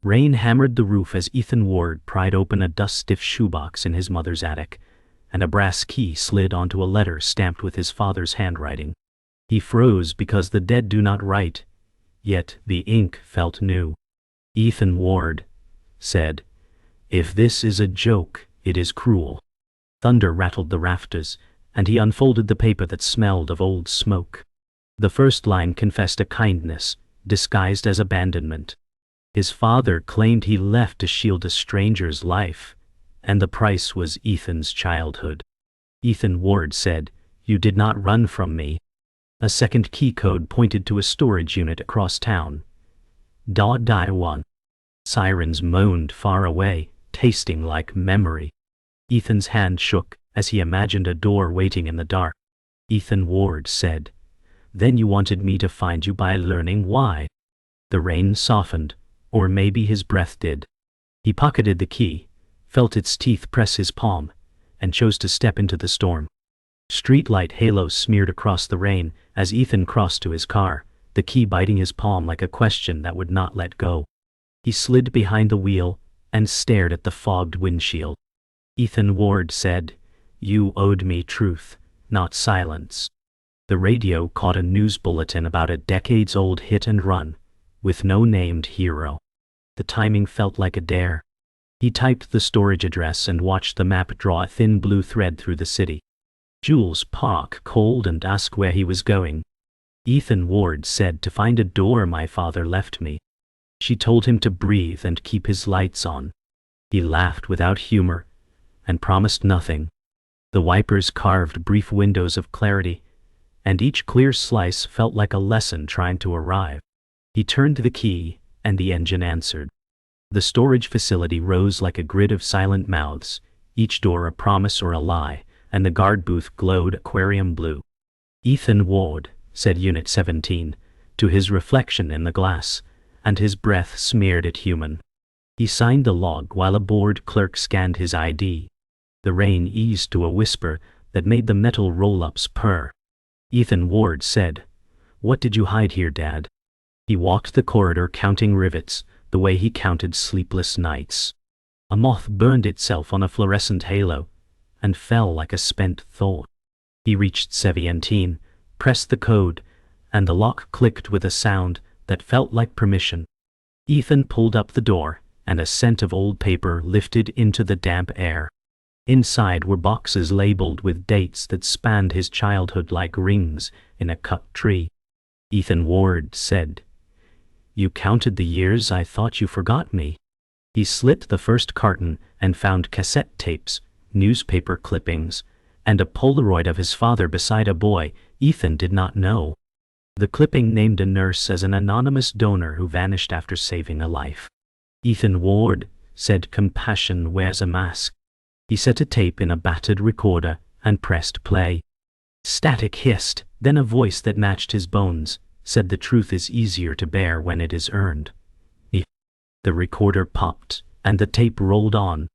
Rain hammered the roof as Ethan Ward pried open a dust-stiff shoebox in his mother's attic, and a brass key slid onto a letter stamped with his father's handwriting. He froze because the dead do not write, yet the ink felt new. Ethan Ward said, "If this is a joke, it is cruel." Thunder rattled the rafters, and he unfolded the paper that smelled of old smoke. The first line confessed a kindness, disguised as abandonment. His father claimed he left to shield a stranger's life, and the price was Ethan's childhood. Ethan Ward said, "You did not run from me." A second key code pointed to a storage unit across town. "1. Sirens moaned far away, tasting like memory. Ethan's hand shook as he imagined a door waiting in the dark. Ethan Ward said, "Then you wanted me to find you by learning why." The rain softened, or maybe his breath did. He pocketed the key, felt its teeth press his palm, and chose to step into the storm. Streetlight halos smeared across the rain as Ethan crossed to his car, the key biting his palm like a question that would not let go. He slid behind the wheel and stared at the fogged windshield. Ethan Ward said, "You owed me truth, not silence." The radio caught a news bulletin about a decades-old hit and run, with no named hero. The timing felt like a dare. He typed the storage address and watched the map draw a thin blue thread through the city. Jules Park called and asked where he was going. Ethan Ward said, "To find a door my father left me." She told him to breathe and keep his lights on. He laughed without humor and promised nothing. The wipers carved brief windows of clarity, and each clear slice felt like a lesson trying to arrive. He turned the key, and the engine answered. The storage facility rose like a grid of silent mouths, each door a promise or a lie, and the guard booth glowed aquarium blue. "Ethan Ward," said Unit 17, to his reflection in the glass, and his breath smeared it human. He signed the log while a bored clerk scanned his ID. The rain eased to a whisper that made the metal roll-ups purr. Ethan Ward said, "What did you hide here, Dad?" He walked the corridor counting rivets, the way he counted sleepless nights. A moth burned itself on a fluorescent halo and fell like a spent thought. He reached 17, pressed the code, and the lock clicked with a sound that felt like permission. Ethan pulled up the door, and a scent of old paper lifted into the damp air. Inside were boxes labeled with dates that spanned his childhood like rings in a cut tree. Ethan Ward said, "You counted the years I thought you forgot me." He slit the first carton and found cassette tapes, newspaper clippings, and a Polaroid of his father beside a boy Ethan did not know. The clipping named a nurse as an anonymous donor who vanished after saving a life. Ethan Ward said, "Compassion wears a mask." He set a tape in a battered recorder and pressed play. Static hissed, then a voice that matched his bones said, "The truth is easier to bear when it is earned." The recorder popped, and the tape rolled on.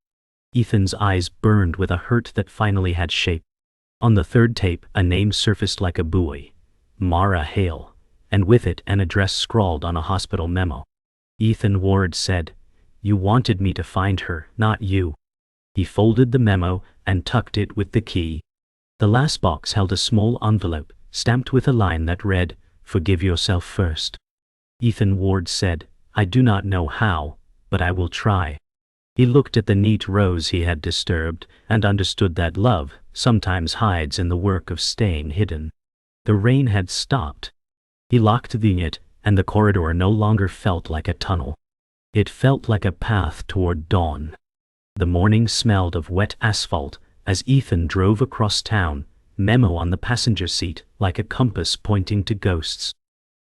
Ethan's eyes burned with a hurt that finally had shape. On the third tape, a name surfaced like a buoy, Mara Hale, and with it an address scrawled on a hospital memo. Ethan Ward said, "You wanted me to find her, not you." He folded the memo and tucked it with the key. The last box held a small envelope, stamped with a line that read, "Forgive yourself first." Ethan Ward said, "I do not know how, but I will try." He looked at the neat rows he had disturbed and understood that love sometimes hides in the work of staying hidden. The rain had stopped. He locked the unit, and the corridor no longer felt like a tunnel. It felt like a path toward dawn. The morning smelled of wet asphalt as Ethan drove across town, memo on the passenger seat like a compass pointing to ghosts.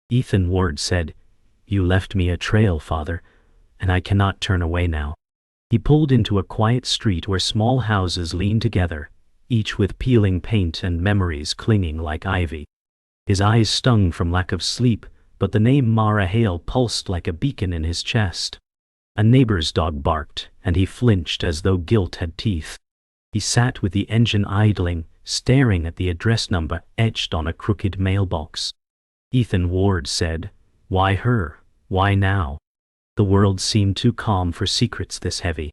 Ethan Ward said, "You left me a trail, Father, and I cannot turn away now." He pulled into a quiet street where small houses leaned together, each with peeling paint and memories clinging like ivy. His eyes stung from lack of sleep, but the name Mara Hale pulsed like a beacon in his chest. A neighbor's dog barked, and he flinched as though guilt had teeth. He sat with the engine idling, staring at the address number etched on a crooked mailbox. Ethan Ward said, "Why her? Why now?" The world seemed too calm for secrets this heavy.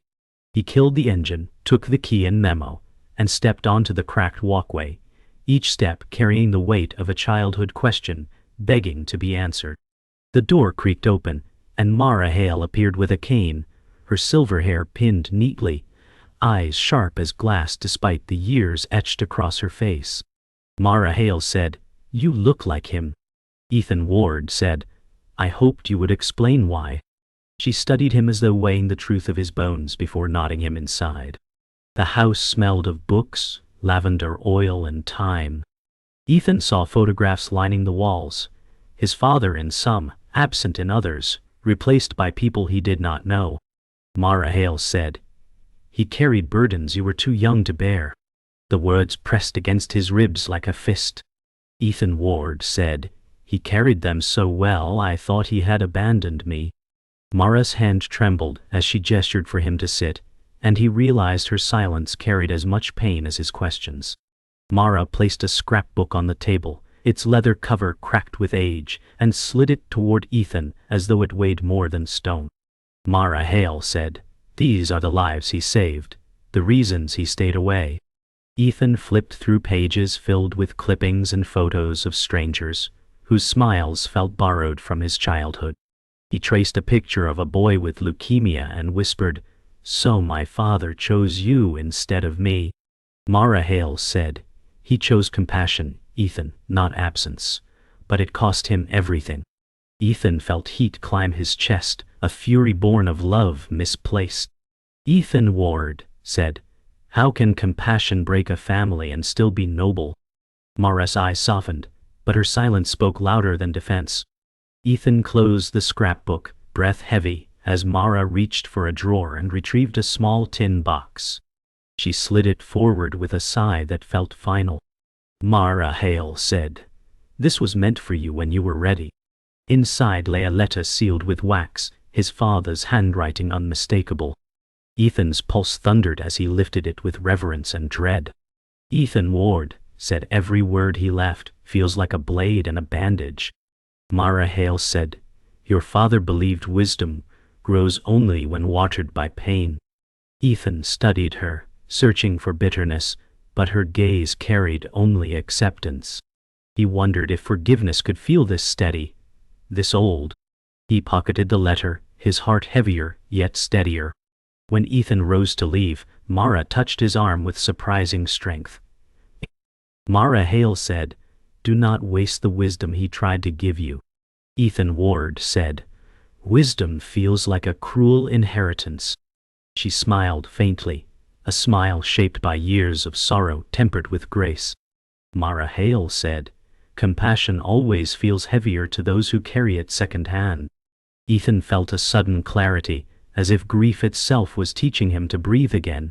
He killed the engine, took the key and memo, and stepped onto the cracked walkway, each step carrying the weight of a childhood question, begging to be answered. The door creaked open, and Mara Hale appeared with a cane, her silver hair pinned neatly, eyes sharp as glass despite the years etched across her face. Mara Hale said, "You look like him." Ethan Ward said, "I hoped you would explain why." She studied him as though weighing the truth of his bones before nodding him inside. The house smelled of books, lavender oil, and time. Ethan saw photographs lining the walls, his father in some, absent in others, replaced by people he did not know. Mara Hale said, "He carried burdens you were too young to bear." The words pressed against his ribs like a fist. Ethan Ward said, "He carried them so well I thought he had abandoned me." Mara's hand trembled as she gestured for him to sit, and he realized her silence carried as much pain as his questions. Mara placed a scrapbook on the table, its leather cover cracked with age, and slid it toward Ethan as though it weighed more than stone. Mara Hale said, "These are the lives he saved, the reasons he stayed away." Ethan flipped through pages filled with clippings and photos of strangers, whose smiles felt borrowed from his childhood. He traced a picture of a boy with leukemia and whispered, "So my father chose you instead of me." Mara Hale said, "He chose compassion, Ethan, not absence. But it cost him everything." Ethan felt heat climb his chest, a fury born of love misplaced. Ethan Ward said, "How can compassion break a family and still be noble?" Mara's eyes softened, but her silence spoke louder than defense. Ethan closed the scrapbook, breath heavy, as Mara reached for a drawer and retrieved a small tin box. She slid it forward with a sigh that felt final. Mara Hale said, "This was meant for you when you were ready." Inside lay a letter sealed with wax, his father's handwriting unmistakable. Ethan's pulse thundered as he lifted it with reverence and dread. Ethan Ward said, "Every word he left feels like a blade and a bandage." Mara Hale said, "Your father believed wisdom grows only when watered by pain." Ethan studied her, searching for bitterness, but her gaze carried only acceptance. He wondered if forgiveness could feel this steady, this old. He pocketed the letter, his heart heavier, yet steadier. When Ethan rose to leave, Mara touched his arm with surprising strength. Mara Hale said, "Do not waste the wisdom he tried to give you." Ethan Ward said, "Wisdom feels like a cruel inheritance." She smiled faintly, a smile shaped by years of sorrow tempered with grace. Mara Hale said, "Compassion always feels heavier to those who carry it second-hand." Ethan felt a sudden clarity, as if grief itself was teaching him to breathe again.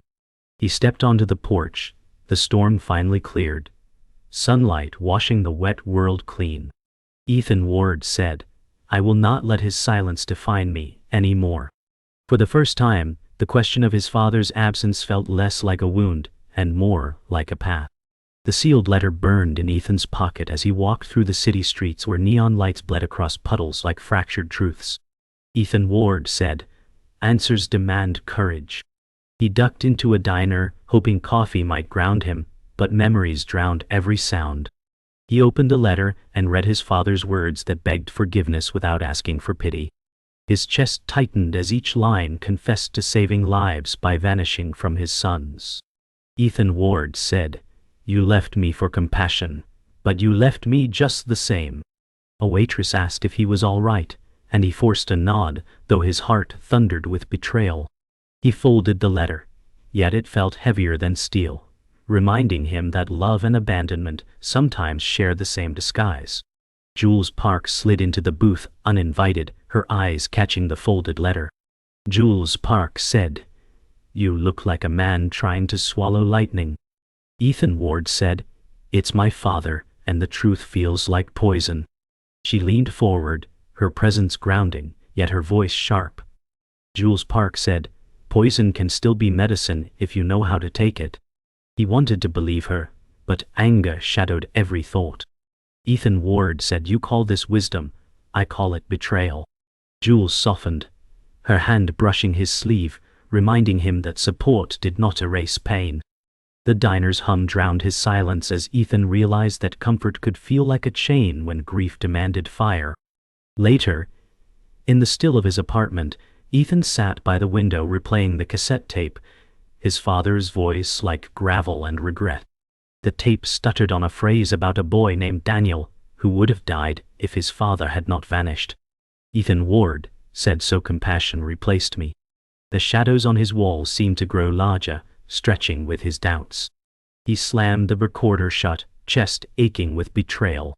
He stepped onto the porch, the storm finally cleared, sunlight washing the wet world clean. Ethan Ward said, "I will not let his silence define me anymore." For the first time, the question of his father's absence felt less like a wound and more like a path. The sealed letter burned in Ethan's pocket as he walked through the city streets where neon lights bled across puddles like fractured truths. Ethan Ward said, "Answers demand courage." He ducked into a diner, hoping coffee might ground him, but memories drowned every sound. He opened the letter and read his father's words that begged forgiveness without asking for pity. His chest tightened as each line confessed to saving lives by vanishing from his sons. Ethan Ward said, "You left me for compassion, but you left me just the same." A waitress asked if he was all right, and he forced a nod, though his heart thundered with betrayal. He folded the letter, yet it felt heavier than steel, reminding him that love and abandonment sometimes share the same disguise. Jules Park slid into the booth uninvited, her eyes catching the folded letter. Jules Park said, "You look like a man trying to swallow lightning." Ethan Ward said, "It's my father, and the truth feels like poison." She leaned forward, her presence grounding, yet her voice sharp. Jules Park said, "Poison can still be medicine if you know how to take it." He wanted to believe her, but anger shadowed every thought. Ethan Ward said, "You call this wisdom, I call it betrayal." Jules softened, her hand brushing his sleeve, reminding him that support did not erase pain. The diner's hum drowned his silence as Ethan realized that comfort could feel like a chain when grief demanded fire. Later, in the still of his apartment, Ethan sat by the window replaying the cassette tape, his father's voice like gravel and regret. The tape stuttered on a phrase about a boy named Daniel, who would have died if his father had not vanished. "Ethan Ward," said so compassion replaced me. The shadows on his wall seemed to grow larger, stretching with his doubts. He slammed the recorder shut, chest aching with betrayal.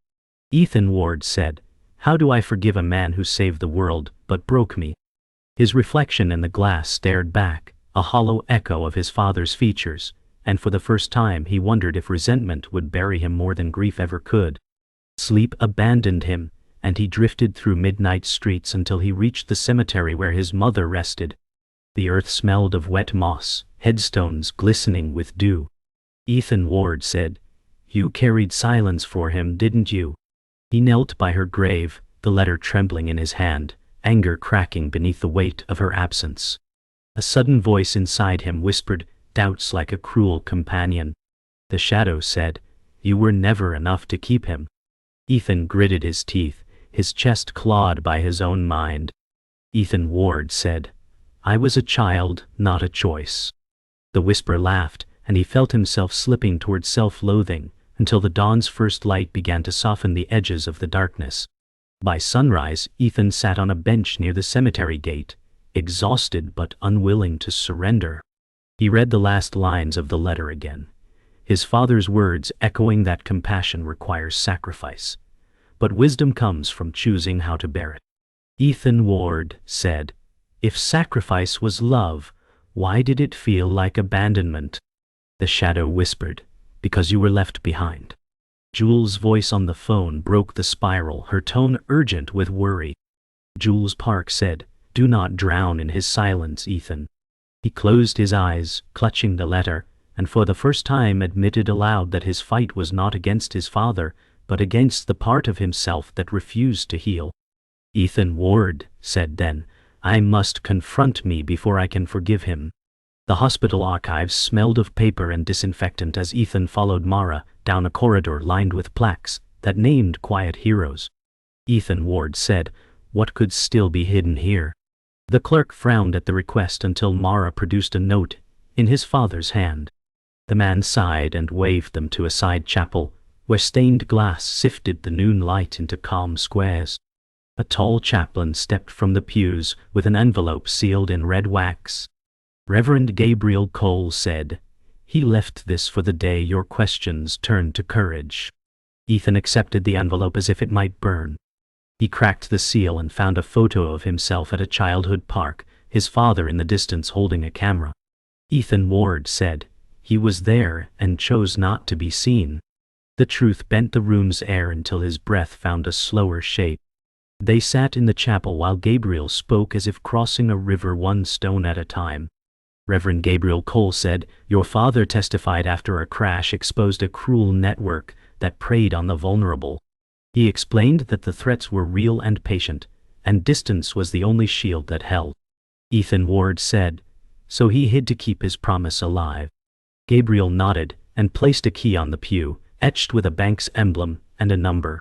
"Ethan Ward said, how do I forgive a man who saved the world but broke me?" His reflection in the glass stared back, a hollow echo of his father's features, and for the first time he wondered if resentment would bury him more than grief ever could. Sleep abandoned him, and he drifted through midnight streets until he reached the cemetery where his mother rested. The earth smelled of wet moss, headstones glistening with dew. "Ethan Ward said, you carried silence for him, didn't you?" He knelt by her grave, the letter trembling in his hand, anger cracking beneath the weight of her absence. A sudden voice inside him whispered, doubts like a cruel companion. The shadow said, "You were never enough to keep him." Ethan gritted his teeth, his chest clawed by his own mind. Ethan Ward said, "I was a child, not a choice." The whisper laughed, and he felt himself slipping towards self-loathing, until the dawn's first light began to soften the edges of the darkness. By sunrise, Ethan sat on a bench near the cemetery gate, exhausted but unwilling to surrender. He read the last lines of the letter again, his father's words echoing that compassion requires sacrifice, but wisdom comes from choosing how to bear it. Ethan Ward said, "If sacrifice was love, why did it feel like abandonment?" The shadow whispered, "Because you were left behind." Jules' voice on the phone broke the spiral, her tone urgent with worry. Jules Park said, "Do not drown in his silence, Ethan." He closed his eyes, clutching the letter, and for the first time admitted aloud that his fight was not against his father, but against the part of himself that refused to heal. Ethan Ward said then, "I must confront me before I can forgive him." The hospital archives smelled of paper and disinfectant as Ethan followed Mara down a corridor lined with plaques that named quiet heroes. Ethan Ward said, "What could still be hidden here?" The clerk frowned at the request until Mara produced a note in his father's hand. The man sighed and waved them to a side chapel, where stained glass sifted the noon light into calm squares. A tall chaplain stepped from the pews with an envelope sealed in red wax. Reverend Gabriel Cole said, "He left this for the day your questions turned to courage." Ethan accepted the envelope as if it might burn. He cracked the seal and found a photo of himself at a childhood park, his father in the distance holding a camera. Ethan Ward said, "He was there and chose not to be seen." The truth bent the room's air until his breath found a slower shape. They sat in the chapel while Gabriel spoke as if crossing a river one stone at a time. Reverend Gabriel Cole said, "Your father testified after a crash exposed a cruel network that preyed on the vulnerable. He explained that the threats were real and patient, and distance was the only shield that held." Ethan Ward said, "So he hid to keep his promise alive." Gabriel nodded and placed a key on the pew, etched with a bank's emblem and a number.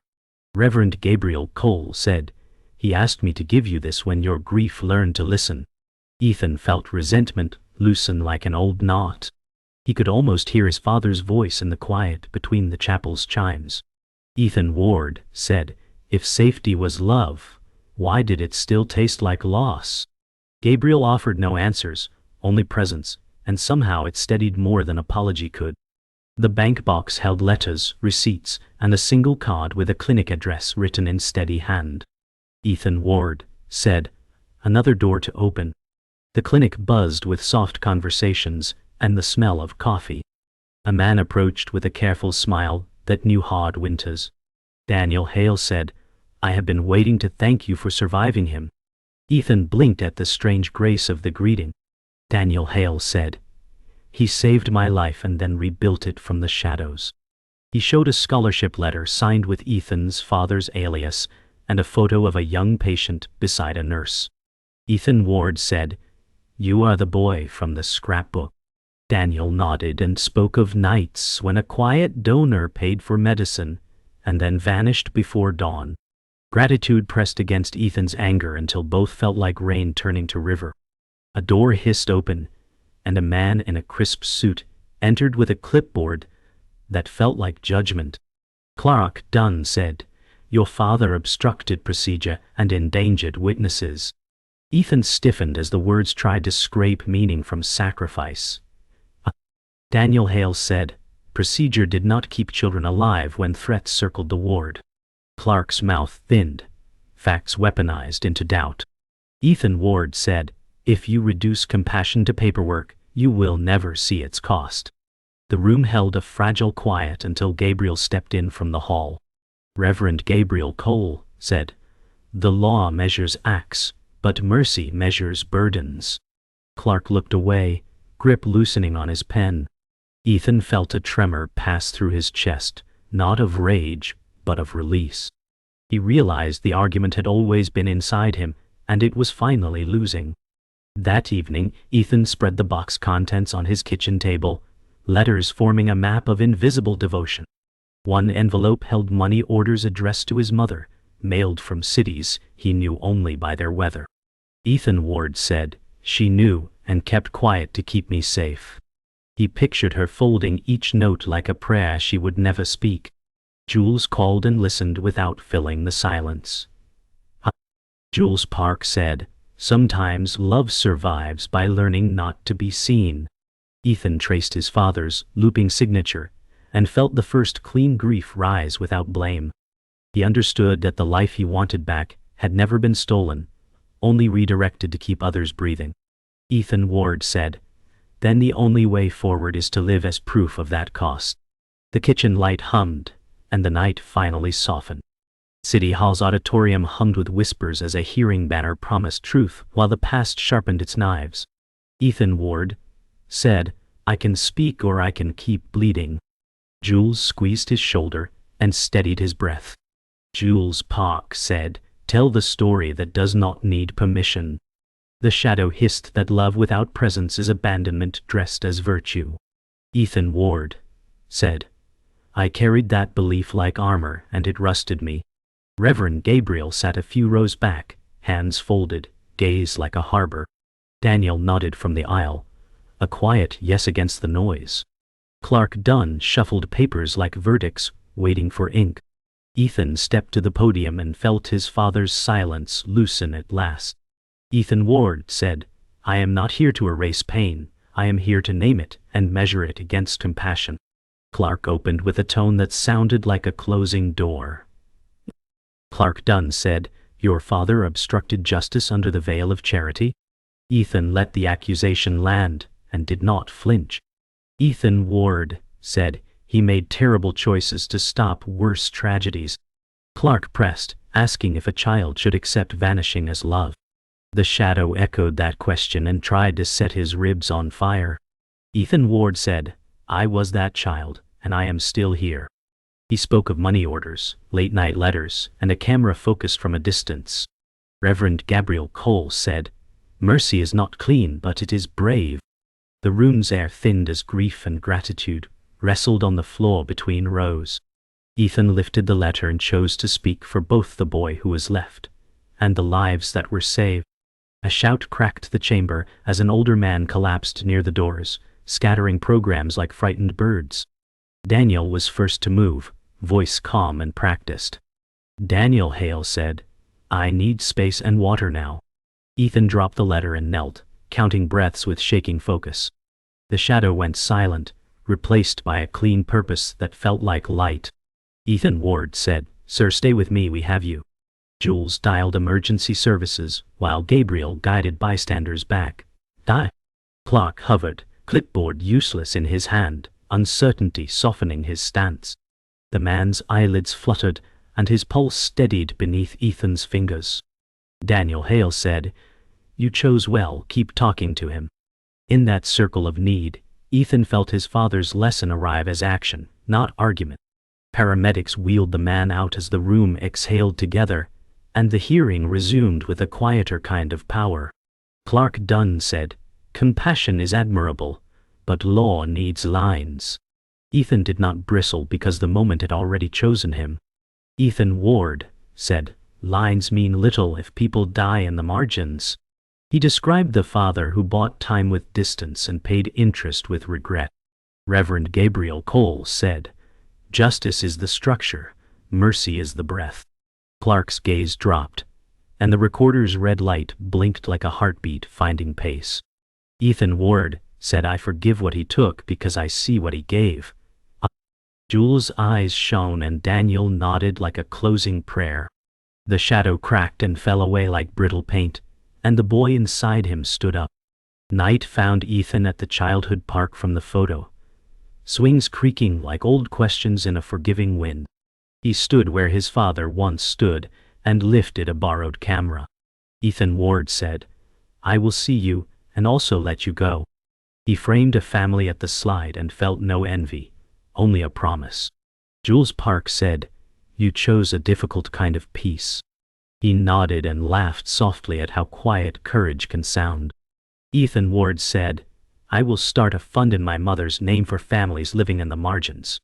Reverend Gabriel Cole said, "He asked me to give you this when your grief learned to listen." Ethan felt resentment loosen like an old knot. He could almost hear his father's voice in the quiet between the chapel's chimes. Ethan Ward said, "If safety was love, why did it still taste like loss?" Gabriel offered no answers, only presence, and somehow it steadied more than apology could. The bank box held letters, receipts, and a single card with a clinic address written in steady hand. Ethan Ward said, "Another door to open." The clinic buzzed with soft conversations and the smell of coffee. A man approached with a careful smile that knew hard winters. Daniel Hale said, "I have been waiting to thank you for surviving him." Ethan blinked at the strange grace of the greeting. Daniel Hale said, "He saved my life and then rebuilt it from the shadows." He showed a scholarship letter signed with Ethan's father's alias and a photo of a young patient beside a nurse. Ethan Ward said, "You are the boy from the scrapbook." Daniel nodded and spoke of nights when a quiet donor paid for medicine and then vanished before dawn. Gratitude pressed against Ethan's anger until both felt like rain turning to river. A door hissed open, and a man in a crisp suit entered with a clipboard that felt like judgment. "Clark Dunn said, your father obstructed procedure and endangered witnesses." Ethan stiffened as the words tried to scrape meaning from sacrifice. Daniel Hale said, "Procedure did not keep children alive when threats circled the ward." Clark's mouth thinned, facts weaponized into doubt. Ethan Ward said, "If you reduce compassion to paperwork, you will never see its cost." The room held a fragile quiet until Gabriel stepped in from the hall. Reverend Gabriel Cole said, "The law measures acts, but mercy measures burdens." Clark looked away, grip loosening on his pen. Ethan felt a tremor pass through his chest, not of rage, but of release. He realized the argument had always been inside him, and it was finally losing. That evening, Ethan spread the box contents on his kitchen table, letters forming a map of invisible devotion. One envelope held money orders addressed to his mother, mailed from cities he knew only by their weather. Ethan Ward said, "She knew and kept quiet to keep me safe." He pictured her folding each note like a prayer she would never speak. Jules called and listened without filling the silence. Jules Park said, "Sometimes love survives by learning not to be seen." Ethan traced his father's looping signature and felt the first clean grief rise without blame. He understood that the life he wanted back had never been stolen, only redirected to keep others breathing. Ethan Ward said, "Then the only way forward is to live as proof of that cost." The kitchen light hummed, and the night finally softened. City Hall's auditorium hummed with whispers as a hearing banner promised truth while the past sharpened its knives. Ethan Ward said, "I can speak or I can keep bleeding." Jules squeezed his shoulder and steadied his breath. Jules Park said, "Tell the story that does not need permission." The shadow hissed that love without presence is abandonment dressed as virtue. Ethan Ward said, "I carried that belief like armor and it rusted me." Reverend Gabriel sat a few rows back, hands folded, gaze like a harbor. Daniel nodded from the aisle, a quiet yes against the noise. Clark Dunn shuffled papers like verdicts, waiting for ink. Ethan stepped to the podium and felt his father's silence loosen at last. Ethan Ward said, "I am not here to erase pain, I am here to name it and measure it against compassion." Clark opened with a tone that sounded like a closing door. Clark Dunn said, "Your father obstructed justice under the veil of charity?" Ethan let the accusation land and did not flinch. Ethan Ward said, "He made terrible choices to stop worse tragedies." Clark pressed, asking if a child should accept vanishing as love. The shadow echoed that question and tried to set his ribs on fire. Ethan Ward said, "I was that child, and I am still here." He spoke of money orders, late-night letters, and a camera focused from a distance. Reverend Gabriel Cole said, "Mercy is not clean, but it is brave." The room's air thinned as grief and gratitude wrestled on the floor between rows. Ethan lifted the letter and chose to speak for both the boy who was left and the lives that were saved. A shout cracked the chamber as an older man collapsed near the doors, scattering programs like frightened birds. Daniel was first to move, voice calm and practiced. Daniel Hale said, "I need space and water now." Ethan dropped the letter and knelt, counting breaths with shaking focus. The shadow went silent, replaced by a clean purpose that felt like light. Ethan Ward said, "Sir, stay with me, we have you." Jules dialed emergency services, while Gabriel guided bystanders back. Clark hovered, clipboard useless in his hand, uncertainty softening his stance. The man's eyelids fluttered, and his pulse steadied beneath Ethan's fingers. Daniel Hale said, "You chose well, keep talking to him." In that circle of need, Ethan felt his father's lesson arrive as action, not argument. Paramedics wheeled the man out as the room exhaled together, and the hearing resumed with a quieter kind of power. Clark Dunn said, "Compassion is admirable, but law needs lines." Ethan did not bristle because the moment had already chosen him. Ethan Ward said, "Lines mean little if people die in the margins." He described the father who bought time with distance and paid interest with regret. Reverend Gabriel Cole said, "Justice is the structure, mercy is the breath." Clark's gaze dropped, and the recorder's red light blinked like a heartbeat finding pace. Ethan Ward said, "I forgive what he took because I see what he gave." Jules' eyes shone and Daniel nodded like a closing prayer. The shadow cracked and fell away like brittle paint, and the boy inside him stood up. Night found Ethan at the childhood park from the photo, swings creaking like old questions in a forgiving wind. He stood where his father once stood and lifted a borrowed camera. Ethan Ward said, "I will see you and also let you go." He framed a family at the slide and felt no envy, only a promise. Jules Park said, "You chose a difficult kind of peace." He nodded and laughed softly at how quiet courage can sound. Ethan Ward said, "I will start a fund in my mother's name for families living in the margins."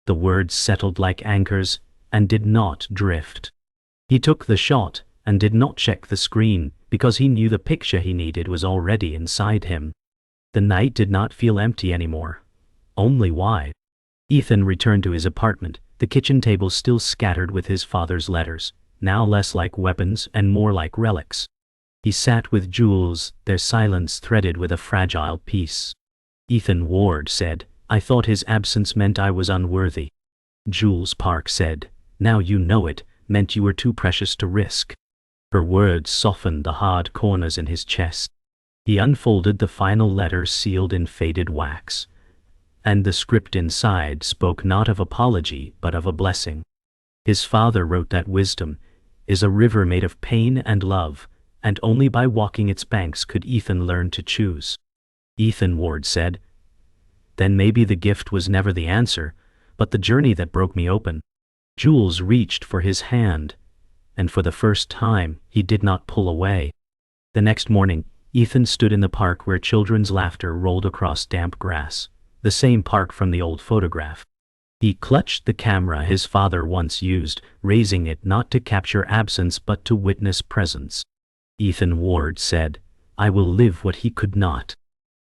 The words settled like anchors and did not drift. He took the shot and did not check the screen because he knew the picture he needed was already inside him. The night did not feel empty anymore, only wide. Ethan returned to his apartment, the kitchen table still scattered with his father's letters, now less like weapons and more like relics. He sat with Jules, their silence threaded with a fragile peace. Ethan Ward said, "I thought his absence meant I was unworthy." Jules Park said, "Now you know it meant you were too precious to risk." Her words softened the hard corners in his chest. He unfolded the final letter sealed in faded wax, and the script inside spoke not of apology but of a blessing. His father wrote that wisdom is a river made of pain and love, and only by walking its banks could Ethan learn to choose. Ethan Ward said, "Then maybe the gift was never the answer, but the journey that broke me open." Jules reached for his hand, and for the first time he did not pull away. The next morning, Ethan stood in the park where children's laughter rolled across damp grass, the same park from the old photograph. He clutched the camera his father once used, raising it not to capture absence but to witness presence. Ethan Ward said, "I will live what he could not."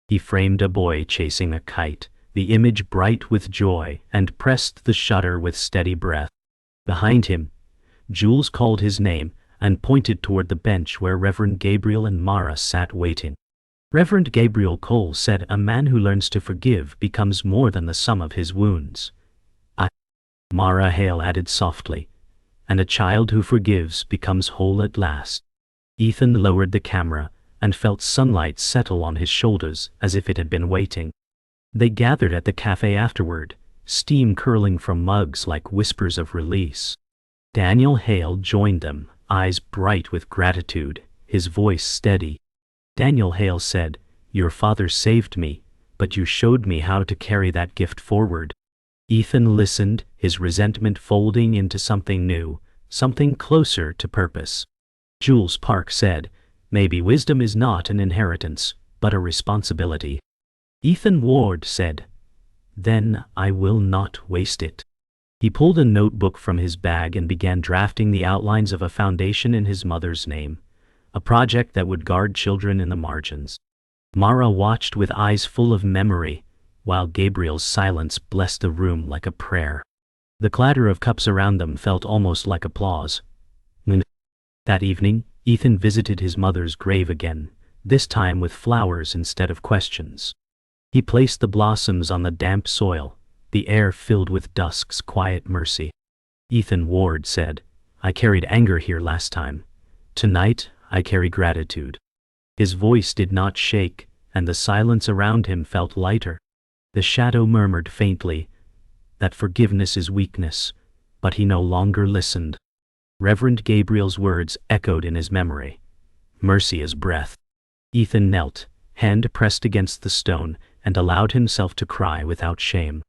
He framed a boy chasing a kite, the image bright with joy, and pressed the shutter with steady breath. Behind him, Jules called his name and pointed toward the bench where Reverend Gabriel and Mara sat waiting. Reverend Gabriel Cole said, "A man who learns to forgive becomes more than the sum of his wounds." Mara Hale added softly, "And a child who forgives becomes whole at last." Ethan lowered the camera and felt sunlight settle on his shoulders as if it had been waiting. They gathered at the cafe afterward, steam curling from mugs like whispers of release. Daniel Hale joined them, eyes bright with gratitude, his voice steady. Daniel Hale said, "Your father saved me, but you showed me how to carry that gift forward." Ethan listened, his resentment folding into something new, something closer to purpose. Jules Park said, "Maybe wisdom is not an inheritance, but a responsibility." Ethan Ward said, "Then I will not waste it." He pulled a notebook from his bag and began drafting the outlines of a foundation in his mother's name, a project that would guard children in the margins. Mara watched with eyes full of memory, while Gabriel's silence blessed the room like a prayer. The clatter of cups around them felt almost like applause. That evening, Ethan visited his mother's grave again, this time with flowers instead of questions. He placed the blossoms on the damp soil, the air filled with dusk's quiet mercy. Ethan Ward said, "I carried anger here last time. Tonight, I carry gratitude." His voice did not shake, and the silence around him felt lighter. The shadow murmured faintly that forgiveness is weakness, but he no longer listened. Reverend Gabriel's words echoed in his memory. "Mercy is breath." Ethan knelt, hand pressed against the stone, and allowed himself to cry without shame.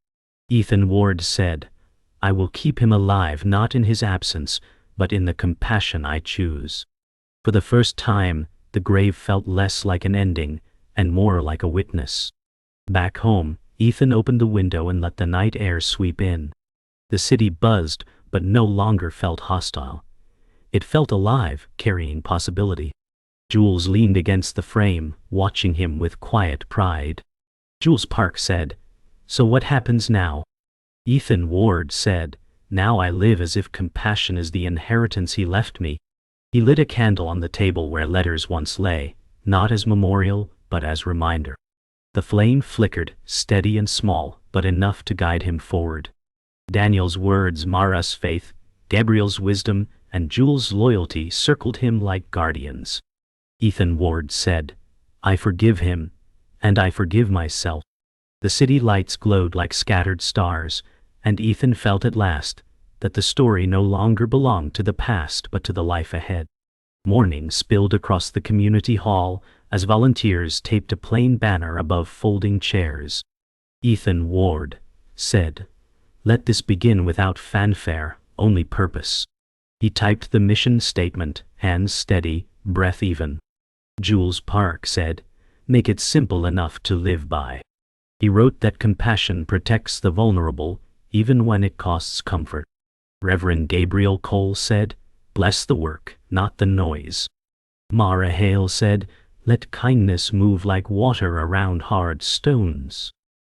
Ethan Ward said, "I will keep him alive not in his absence, but in the compassion I choose. For the first time, the grave felt less like an ending and more like a witness. Back home, Ethan opened the window and let the night air sweep in. The city buzzed, but no longer felt hostile. It felt alive, carrying possibility. Jules leaned against the frame, watching him with quiet pride. Jules Park said, "So what happens now?" Ethan Ward said, "Now I live as if compassion is the inheritance he left me." He lit a candle on the table where letters once lay, not as memorial, but as reminder. The flame flickered, steady and small, but enough to guide him forward. Daniel's words, Mara's faith, Gabriel's wisdom, and Jules' loyalty circled him like guardians. Ethan Ward said, "I forgive him, and I forgive myself." The city lights glowed like scattered stars, and Ethan felt at last that the story no longer belonged to the past but to the life ahead. Morning spilled across the community hall as volunteers taped a plain banner above folding chairs. Ethan Ward said, "Let this begin without fanfare, only purpose." He typed the mission statement, hands steady, breath even. Jules Park said, "Make it simple enough to live by." He wrote that compassion protects the vulnerable, even when it costs comfort. Reverend Gabriel Cole said, "Bless the work, not the noise." Mara Hale said, "Let kindness move like water around hard stones."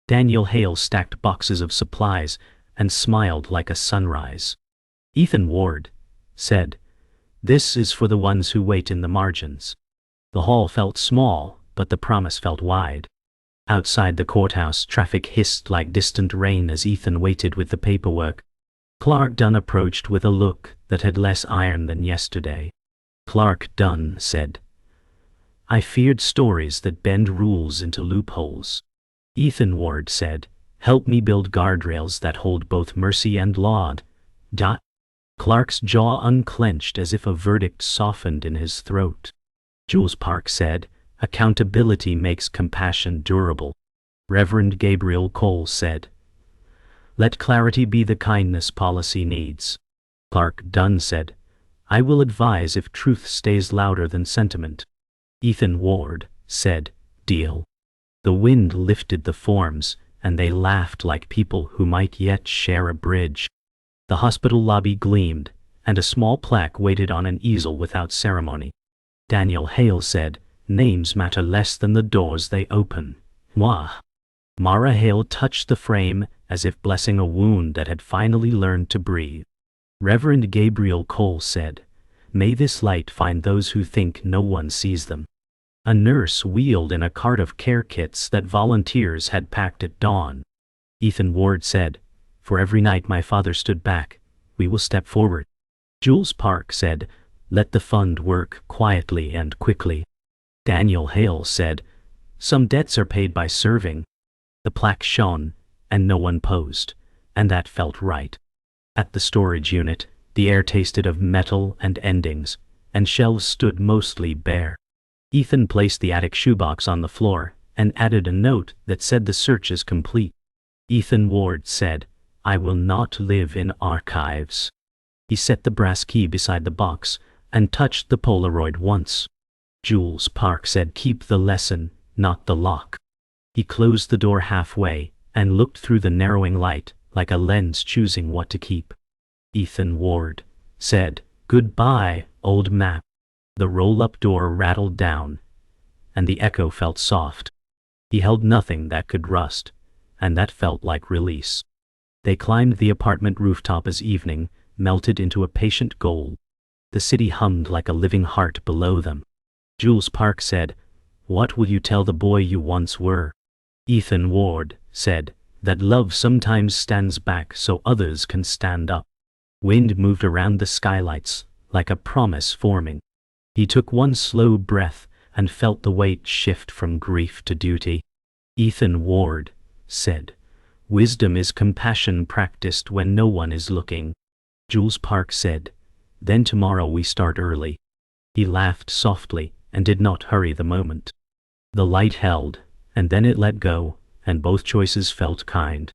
Daniel Hale stacked boxes of supplies and smiled like a sunrise. Ethan Ward said, "This is for the ones who wait in the margins." The hall felt small, but the promise felt wide. Outside the courthouse, traffic hissed like distant rain as Ethan waited with the paperwork. Clark Dunn approached with a look that had less iron than yesterday. Clark Dunn said, "I feared stories that bend rules into loopholes." Ethan Ward said, "Help me build guardrails that hold both mercy and law." Clark's jaw unclenched as if a verdict softened in his throat. Jules Park said, "Accountability makes compassion durable." Reverend Gabriel Cole said, "Let clarity be the kindness policy needs." Clark Dunn said, "I will advise if truth stays louder than sentiment." Ethan Ward said, "Deal." The wind lifted the forms, and they laughed like people who might yet share a bridge. The hospital lobby gleamed, and a small plaque waited on an easel without ceremony. Daniel Hale said, "Names matter less than the doors they open." Mwah. Mara Hale touched the frame as if blessing a wound that had finally learned to breathe. Reverend Gabriel Cole said, "May this light find those who think no one sees them." A nurse wheeled in a cart of care kits that volunteers had packed at dawn. Ethan Ward said, "For every night my father stood back, we will step forward." Jules Park said, "Let the fund work quietly and quickly." Daniel Hale said, "Some debts are paid by serving." The plaque shone, and no one posed, and that felt right. At the storage unit, the air tasted of metal and endings, and shelves stood mostly bare. Ethan placed the attic shoebox on the floor and added a note that said the search is complete. Ethan Ward said, "I will not live in archives." He set the brass key beside the box and touched the Polaroid once. Jules Park said, "Keep the lesson, not the lock." He closed the door halfway and looked through the narrowing light like a lens choosing what to keep. Ethan Ward said, "Goodbye, old map." The roll-up door rattled down, and the echo felt soft. He held nothing that could rust, and that felt like release. They climbed the apartment rooftop as evening melted into a patient gold. The city hummed like a living heart below them. Jules Park said, "What will you tell the boy you once were?" Ethan Ward said, "That love sometimes stands back so others can stand up." Wind moved around the skylights like a promise forming. He took one slow breath and felt the weight shift from grief to duty. Ethan Ward said, "Wisdom is compassion practiced when no one is looking." Jules Park said, "Then tomorrow we start early." He laughed softly and did not hurry the moment. The light held, and then it let go, and both choices felt kind.